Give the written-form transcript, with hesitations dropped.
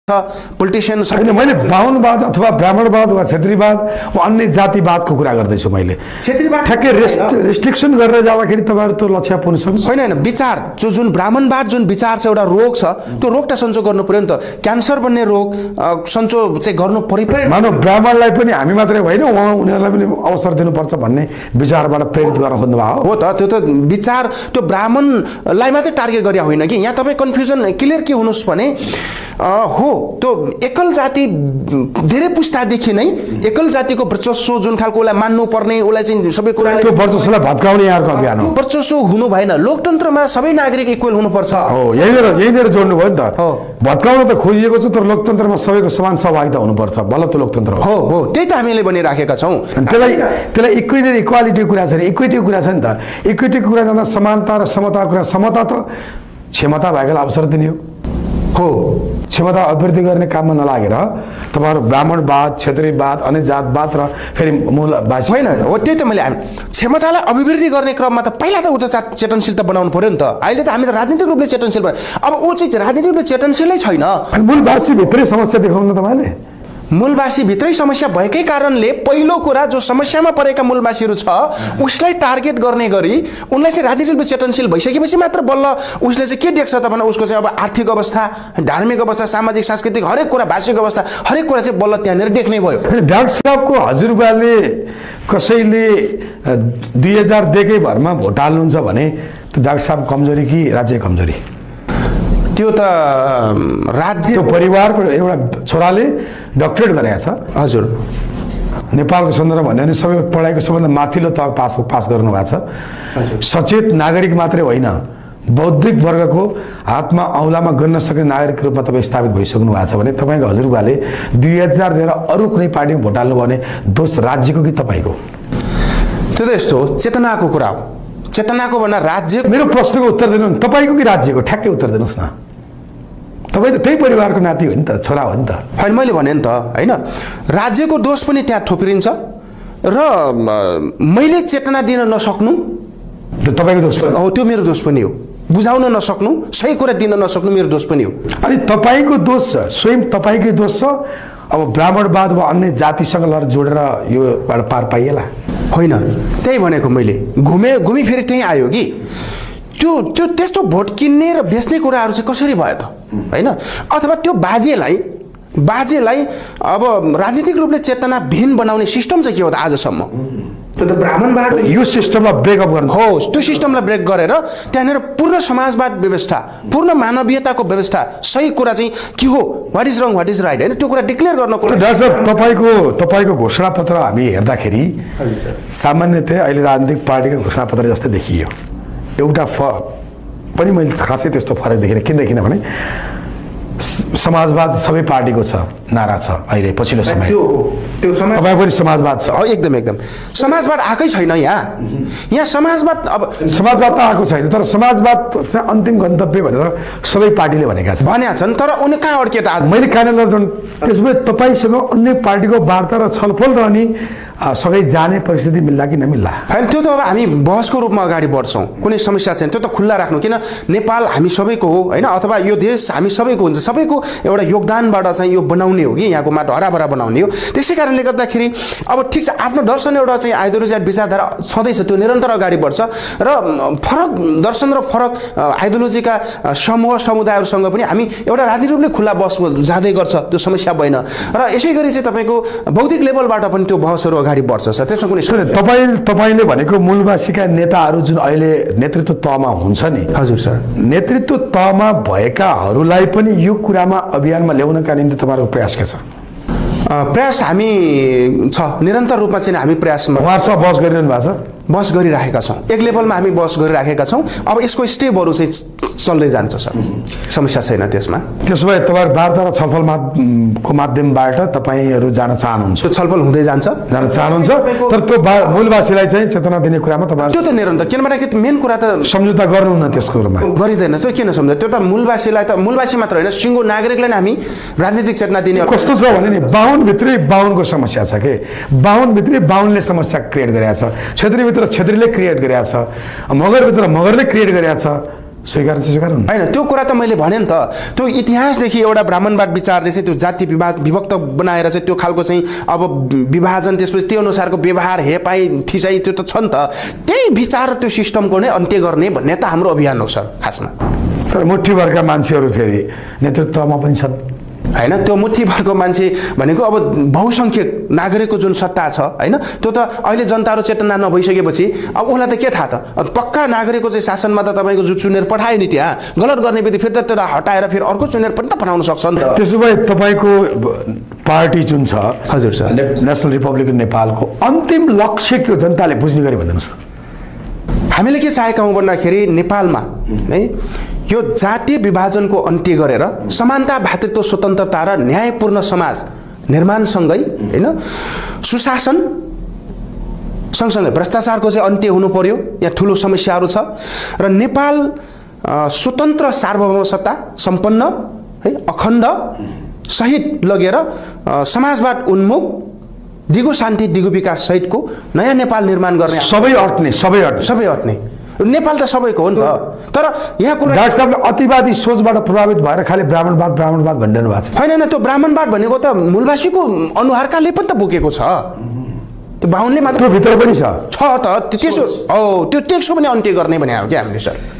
Politician छैन। मैले बाहुनवाद अथवा ब्राह्मणवाद वा क्षेत्रीवाद वा अन्य जातिवादको कुरा गर्दैछु। मैले ठ्याक्कै रेस्ट्रिक्सन गरेर जाँदाखेरि तपाईँहरू त्यो लक्ष्य पुग्न सक्नु होइन। होइन, विचार जुन ब्राह्मणवाद जुन विचार छ, एउटा रोग छ, त्यो रोग त सन्चो गर्नु पर्यो नि त। क्यान्सर भन्ने रोग सन्चो चाहिँ गर्नु पर्यो। मानव ब्राह्मणलाई पनि हामी मात्रै होइन, उनीहरूलाई पनि अवसर दिनुपर्छ भन्ने विचारबाट प्रेरित गर्न खोज्नुभयो हो त। त्यो त विचार त्यो ब्राह्मणलाई मात्रै टार्गेट गरे होइन कि। यहाँ तपाईँ कन्फ्युजन क्लियर के हुनुहोस् भने हो त्यो एकल जाति धेरै पुस्तादेखि नै एकल जातिको वर्चस्व जुन खालको उसलाई मान्नु पर्ने, उसलाई चाहिँ सबै कुरा त्यो वर्चस्वलाई भत्काउने यहाँको अभियान हो। वर्चस्व हुनु भएन। लोकतन्त्रमा सबै नागरिक इक्वल हुनुपर्छ। हो, यहीँनिर जोड्नु भयो नि त। भत्काउन त खोजिएको छ, तर लोकतन्त्रमा सबैको समान सहभागिता हुनुपर्छ, बल्ल त्यो लोकतन्त्र हो। हो, त्यही त हामीले भनिराखेका छौँ। त्यसलाई इक्वालिटीको कुरा छ नि, इक्विटीको कुरा छ नि त। इक्विटीको कुरा जाँदा समानता र समताको कुरा। समता त क्षमता भएकोलाई अवसर दिने हो। क्षमता अभिवृद्धि गर्ने काममा नलागेर तपाईँहरू ब्राह्मणवाद, क्षेत्रीवाद, अन्य जातवाद र फेरि मूलवासी होइन। हो, त्यही त मैले क्षमतालाई अभिवृद्धि गर्ने क्रममा त पहिला त ऊ त चेतनशीलता बनाउनु पर्यो नि त। अहिले त हामी त राजनीतिक रूपले चेतनशील बनायो। अब ऊ चाहिँ राजनीतिक रूपले चेतनशीलै छैन। मूलवासी भित्रै समस्या देखाउनु न तपाईँले। मूलवासी भित्रै समस्या भएकै कारणले पहिलो कुरा जो समस्यामा परेका मूलवासीहरू छ उसलाई टार्गेट गर्ने गरी उनलाई चाहिँ राजनीतिक रूपले चेतनशील भइसकेपछि मात्र बल्ल उसले चाहिँ के देख्छ त भने उसको चाहिँ अब आर्थिक अवस्था, धार्मिक अवस्था, सामाजिक सांस्कृतिक हरेक कुरा, भाषिक अवस्था हरेक कुरा चाहिँ बल्ल त्यहाँनिर देख्ने भयो। डाक्टर साहबको हजुरबाले कसैले 2000 देकै भरमा भोट हाल्नुहुन्छ भने त्यो डाक्टर साहब कमजोरी कि राज्य कमजोरी? त्यो त राज्य परिवारको एउटा छोराले डक्टरेट गरेको छ। हजुर, नेपालको सन्दर्भमा भन्यो भने सबै पढाइको सबभन्दा माथिल्लो तह पास गर्नुभएको छ। सचेत नागरिक मात्रै होइन, बौद्धिक वर्गको हातमा औँलामा गर्न सक्ने नागरिकको रूपमा तपाईँ स्थापित भइसक्नु भएको छ भने तपाईँको हजुरबाले 2000 दिएर अरू कुनै पार्टीमा भोट हाल्नु भने दोष राज्यको कि तपाईँको? त्यो त यस्तो चेतनाको कुरा हो। चेतनाको भन्दा राज्य। मेरो प्रश्नको उत्तर दिनु, तपाईँको कि राज्यको? ठ्याक्कै उत्तर दिनुहोस् न। तपाईँ त त्यही परिवारको नाति हो नि त, छोरा हो नि त। होइन, मैले भने नि त होइन, राज्यको दोष पनि त्यहाँ थोपिन्छ र मैले चेतना दिन नसक्नु त्यो तपाईँको दोष हो, त्यो मेरो दोष पनि हो। बुझाउन नसक्नु, सही कुरा दिन नसक्नु मेरो दोष पनि हो। अनि तपाईँको दोष छ, स्वयं तपाईँकै दोष छ। अब ब्राह्मणवाद वा अन्य जातिसँग लड जोडेर योबाट पार पाइएला होइन। त्यही भनेको मैले घुमी फेरि त्यही आयो कि त्यो त्यस्तो भोट किन्ने र बेच्ने कुराहरू चाहिँ कसरी भयो त होइन? अथवा त्यो बाजेलाई अब राजनीतिक रूपले चेतनाविहीन बनाउने सिस्टम चाहिँ के हो त आजसम्म? त्यो त ब्राह्मणवाद यो सिस्टमलाई ब्रेकअप गर्नु हो। त्यो सिस्टमलाई ब्रेक गरेर त्यहाँनिर पूर्ण समाजवाद व्यवस्था, पूर्ण मानवीयताको व्यवस्था, सही कुरा चाहिँ के हो, what is wrong, what is right होइन, त्यो कुरा डिक्लेयर गर्नको लागि। डाक्टर साहब तपाईँको घोषणापत्र हामी हेर्दाखेरि सामान्यतया अहिले राजनीतिक पार्टीको घोषणापत्र जस्तै देखियो। एउटा पनि मैले खासै त्यस्तो फरक देखिनँ। किन देखिनँ भने समाजवाद सबै पार्टीको छ नारा छ अहिले पछिल्लो समय। त्यो तपाईँ पनि समाजवाद छ? एकदम समाजवाद आएकै छैन यहाँ समाजवाद। अब समाजवाद त आएको छैन, तर समाजवाद चाहिँ अन्तिम गन्तव्य भनेर सबै पार्टीले भनेका छन्। तर उनी कहाँ अड्के त? मैले कहाँनिर त्यसो भए तपाईँसँग अन्य पार्टीको वार्ता र छलफल रहने सबै जाने परिस्थिति मिल्ला कि नमिल्ला? होइन, त्यो त अब हामी बहसको रूपमा अगाडि बढ्छौँ, कुनै समस्या छैन। त्यो त खुल्ला राख्नु, किन नेपाल हामी सबैको हो होइन, अथवा यो देश हामी सबैको हुन्छ, सबैको एउटा योगदानबाट चाहिँ यो बनाउने हो कि यहाँको माटो हराभरा बनाउने हो। त्यसै कारणले गर्दाखेरि अब ठिक छ, आफ्नो दर्शन एउटा चाहिँ आइडियोलोजी विचारधारा छँदैछ, त्यो निरन्तर अगाडि बढ्छ र फरक दर्शन र फरक आइडियोलोजीका समुदायहरूसँग पनि हामी एउटा राजनीतिक रूपले खुल्ला बहस जाँदै गर्छ, त्यो समस्या भएन। र यसै गरी चाहिँ तपाईँको बौद्धिक लेभलबाट पनि त्यो बहसहरू अगाडि बढ्छ। त्यसमा कुनै तपाईँले भनेको मूलवासीका नेताहरू जुन अहिले नेतृत्व तहमा हुन्छ नि? हजुर सर, नेतृत्व तहमा भएकाहरूलाई पनि यो कुरामा अभियानमा ल्याउनका निम्ति तपाईँहरूको प्रयास के छ? प्रयास हामी छ, निरन्तर रूपमा चाहिँ हामी प्रयासमा उहाँहरूसँग बहस गरिरहनु भएको छ? बहस गरिराखेका छौँ, एक लेभलमा हामी बहस गरिराखेका छौँ। अब यसको स्टेपहरू चाहिँ चल्दै जान्छ सर, समस्या छैन त्यसमा। त्यसो भए तपाईँ वार्ता र छलफलको माध्यमबाट तपाईँहरू जान चाहनुहुन्छ? त्यो छलफल हुँदै जान्छ, जान चाहनुहुन्छ, तर त्यो मूलवासीलाई चाहिँ चेतना दिने कुरामा तपाईँ त्यो त निरन्तर, किनभने मेन कुरा त सम्झौता गर्नुहुन्न त्यसको कुरामा गरिँदैन। त्यो किन सम्झौता? त्यो त मूलवासीलाई, त मूलवासी मात्र होइन, सिङ्गो नागरिकलाई नै हामी राजनीतिक चेतना दिने। कस्तो छ भने नि बाहुनभित्रै बाहुनको समस्या छ के, बाहुनभित्रै बाहुनले समस्या क्रिएट गरेका छ, क्षेत्रीभित्र क्षेत्रीले क्रिएट गरेका छ, मगरभित्र मगरले क्रिएट गरेका छ स्वीकार हुनु होइन त्यो कुरा त मैले भने नि त त्यो इतिहासदेखि एउटा ब्राह्मणवाद विचारले चाहिँ त्यो जाति विभक्त बनाएर चाहिँ त्यो खालको चाहिँ अब विभाजन त्यसपछि त्यो अनुसारको व्यवहार हेपाई थिसाई त्यो त छ नि त त्यही विचार त्यो सिस्टमको नै अन्त्य गर्ने भन्ने त हाम्रो अभियान हो सर खासमा तर मुठीभरका मान्छेहरू फेरि नेतृत्वमा पनि छन् होइन त्यो मुठीभरको मान्छे भनेको अब बहुसङ्ख्यक नागरिकको जुन सत्ता छ होइन त्यो त अहिले जनताहरू चेतना नभइसकेपछि अब उसलाई त के थाहा त पक्का नागरिकको चाहिँ शासनमा त तपाईँको जो चुनेर पठायो नि त्यहाँ गलत गर्ने बित्तिकै फेरि त त्यसलाई हटाएर फेरि अर्को चुनेर पनि त पठाउन सक्छ नि त त्यसो भए तपाईँको पार्टी जुन छ हजुर सर नेसनल रिपब्लिक नेपालको अन्तिम लक्ष्य के हो जनताले बुझ्ने गरी भन्नुहोस् त हामीले के चाहेका हौँ भन्दाखेरि नेपालमा है यो जातीय विभाजनको अन्त्य गरेर समानता भातृत्व स्वतन्त्रता र न्यायपूर्ण समाज निर्माणसँगै होइन सुशासन सँगसँगै भ्रष्टाचारको चाहिँ अन्त्य हुनु पर्यो यहाँ ठुलो समस्याहरू छ र नेपाल स्वतन्त्र सार्वभौम सत्ता सम्पन्न है अखण्ड सहित लगेर समाजवाद उन्मुख दिगो शान्ति दिगो विकास सहितको नयाँ नेपाल निर्माण गर्ने सबै अट्ने नेपाल त सबैको हो नि त तर यहाँ कुरा डाक्टर साहबले अतिवादी सोचबाट प्रभावित भएर खालि ब्राह्मणवाद भनिरहनु भएको छ होइन त्यो ब्राह्मणवाद भनेको त मूलवासीको अनुहारकाले पनि त बोकेको छ त्यो बाहुनले मात्र भित्र पनि छ त त्यसो त्यो टेक्सो पनि अन्त्य गर्ने भने हो क्या हामीले सर